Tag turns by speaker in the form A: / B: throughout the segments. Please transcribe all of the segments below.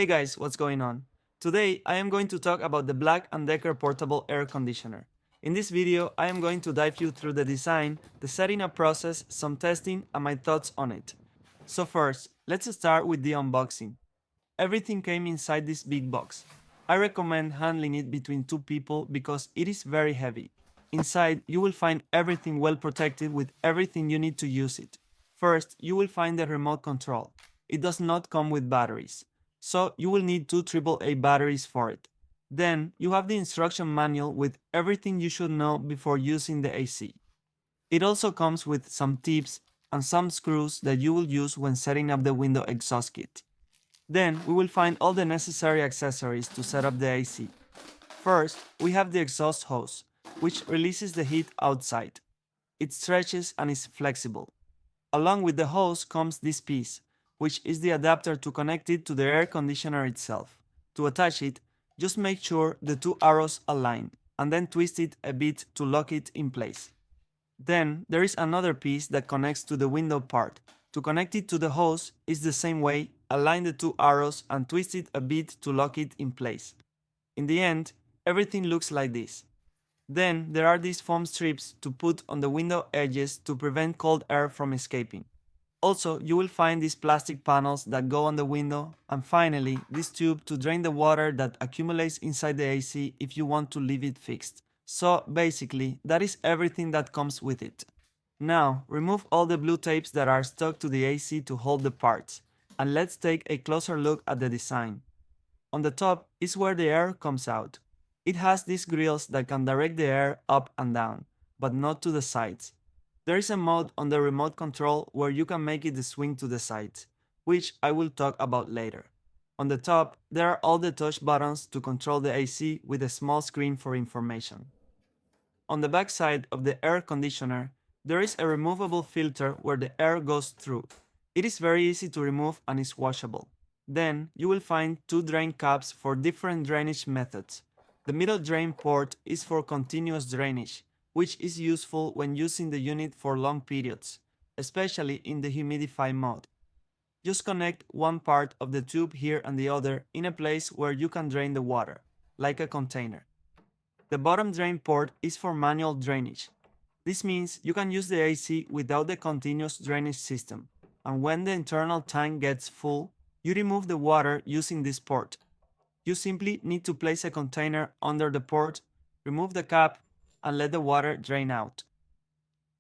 A: Hey guys, what's going on? Today I am going to talk about the BLACK+DECKER Portable Air Conditioner. In this video, I am going to dive you through the design, the setting up process, some testing, and my thoughts on it. So first, let's start with the unboxing. Everything came inside this big box. I recommend handling it between two people because it is very heavy. Inside, you will find everything well protected with everything you need to use it. First, you will find the remote control. It does not come with batteries, so you will need two AAA batteries for it. Then, you have the instruction manual with everything you should know before using the AC. It also comes with some tips and some screws that you will use when setting up the window exhaust kit. Then we will find all the necessary accessories to set up the AC. First, we have the exhaust hose, which releases the heat outside. It stretches and is flexible. Along with the hose comes this piece, which is the adapter to connect it to the air conditioner itself. To attach it, just make sure the two arrows align, and then twist it a bit to lock it in place. Then there is another piece that connects to the window part. To connect it to the hose is the same way, align the two arrows and twist it a bit to lock it in place. In the end, everything looks like this. Then there are these foam strips to put on the window edges to prevent cold air from escaping. Also, you will find these plastic panels that go on the window, and finally, this tube to drain the water that accumulates inside the AC if you want to leave it fixed. So basically, that is everything that comes with it. Now, remove all the blue tapes that are stuck to the AC to hold the parts, and let's take a closer look at the design. On the top is where the air comes out. It has these grills that can direct the air up and down, but not to the sides. There is a mode on the remote control where you can make it swing to the sides, which I will talk about later. On the top, there are all the touch buttons to control the AC with a small screen for information. On the back side of the air conditioner, there is a removable filter where the air goes through. It is very easy to remove and is washable. Then, you will find two drain caps for different drainage methods. The middle drain port is for continuous drainage, which is useful when using the unit for long periods, especially in the humidify mode. Just connect one part of the tube here and the other in a place where you can drain the water, like a container. The bottom drain port is for manual drainage. This means you can use the AC without the continuous drainage system, and when the internal tank gets full, you remove the water using this port. You simply need to place a container under the port, remove the cap, and let the water drain out.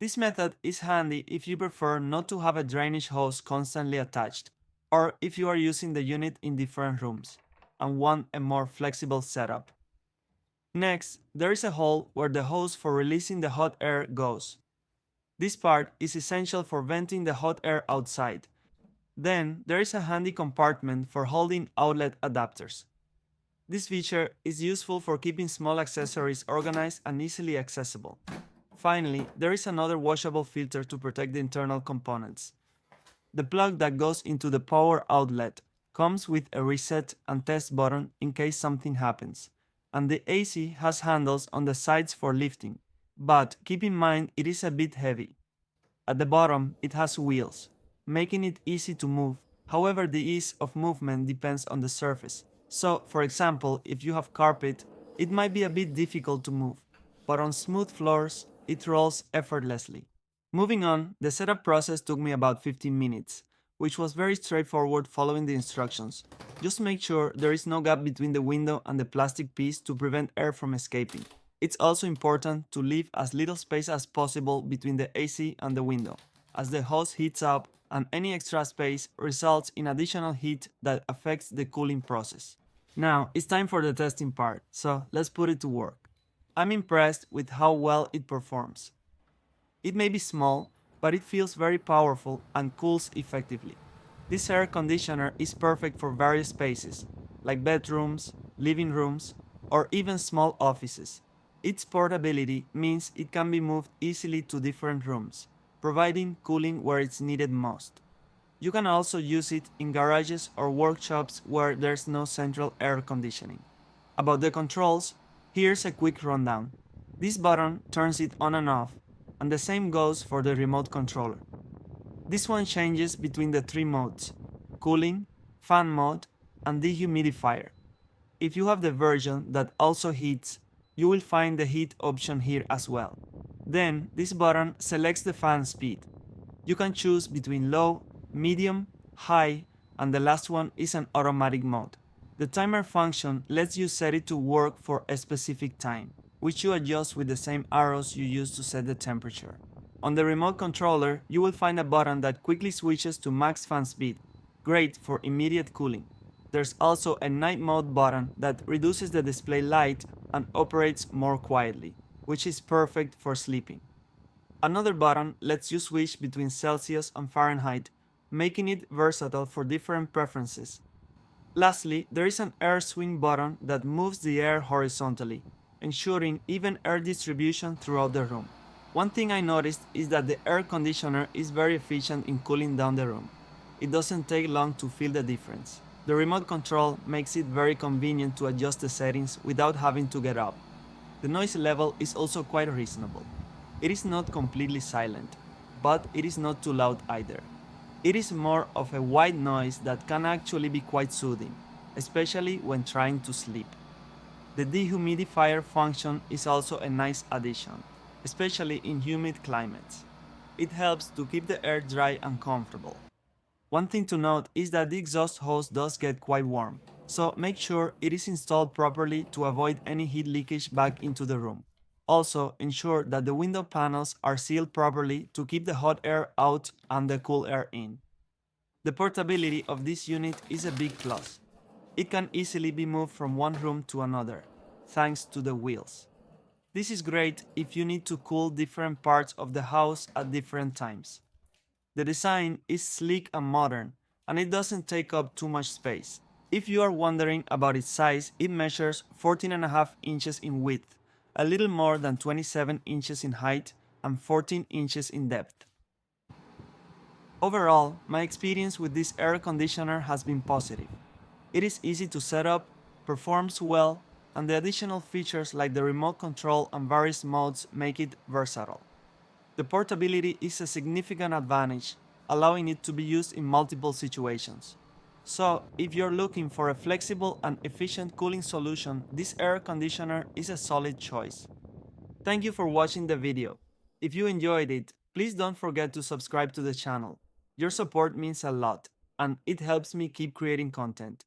A: This method is handy if you prefer not to have a drainage hose constantly attached, or if you are using the unit in different rooms and want a more flexible setup. Next, there is a hole where the hose for releasing the hot air goes. This part is essential for venting the hot air outside. Then, there is a handy compartment for holding outlet adapters. This feature is useful for keeping small accessories organized and easily accessible. Finally, there is another washable filter to protect the internal components. The plug that goes into the power outlet comes with a reset and test button in case something happens, and the AC has handles on the sides for lifting, but keep in mind it is a bit heavy. At the bottom, it has wheels, making it easy to move. However, the ease of movement depends on the surface. So, for example, if you have carpet, it might be a bit difficult to move, but on smooth floors, it rolls effortlessly. Moving on, the setup process took me about 15 minutes, which was very straightforward following the instructions. Just make sure there is no gap between the window and the plastic piece to prevent air from escaping. It's also important to leave as little space as possible between the AC and the window, as the hose heats up and any extra space results in additional heat that affects the cooling process. Now, it's time for the testing part, so let's put it to work. I'm impressed with how well it performs. It may be small, but it feels very powerful and cools effectively. This air conditioner is perfect for various spaces, like bedrooms, living rooms, or even small offices. Its portability means it can be moved easily to different rooms, providing cooling where it's needed most. You can also use it in garages or workshops where there's no central air conditioning. About the controls, here's a quick rundown. This button turns it on and off, and the same goes for the remote controller. This one changes between the three modes: cooling, fan mode, and dehumidifier. If you have the version that also heats, you will find the heat option here as well. Then, this button selects the fan speed. You can choose between low, medium, high, and the last one is an automatic mode. The timer function lets you set it to work for a specific time, which you adjust with the same arrows you use to set the temperature. On the remote controller, you will find a button that quickly switches to max fan speed, great for immediate cooling. There's also a night mode button that reduces the display light and operates more quietly, which is perfect for sleeping. Another button lets you switch between Celsius and Fahrenheit, making it versatile for different preferences. Lastly, there is an air swing button that moves the air horizontally, ensuring even air distribution throughout the room. One thing I noticed is that the air conditioner is very efficient in cooling down the room. It doesn't take long to feel the difference. The remote control makes it very convenient to adjust the settings without having to get up. The noise level is also quite reasonable. It is not completely silent, but it is not too loud either. It is more of a white noise that can actually be quite soothing, especially when trying to sleep. The dehumidifier function is also a nice addition, especially in humid climates. It helps to keep the air dry and comfortable. One thing to note is that the exhaust hose does get quite warm, so make sure it is installed properly to avoid any heat leakage back into the room. Also, ensure that the window panels are sealed properly to keep the hot air out and the cool air in. The portability of this unit is a big plus. It can easily be moved from one room to another, thanks to the wheels. This is great if you need to cool different parts of the house at different times. The design is sleek and modern, and it doesn't take up too much space. If you are wondering about its size, it measures 14.5 inches in width, a little more than 27 inches in height, and 14 inches in depth. Overall, my experience with this air conditioner has been positive. It is easy to set up, performs well, and the additional features like the remote control and various modes make it versatile. The portability is a significant advantage, allowing it to be used in multiple situations. So, if you're looking for a flexible and efficient cooling solution, this air conditioner is a solid choice. Thank you for watching the video. If you enjoyed it, please don't forget to subscribe to the channel. Your support means a lot, and it helps me keep creating content.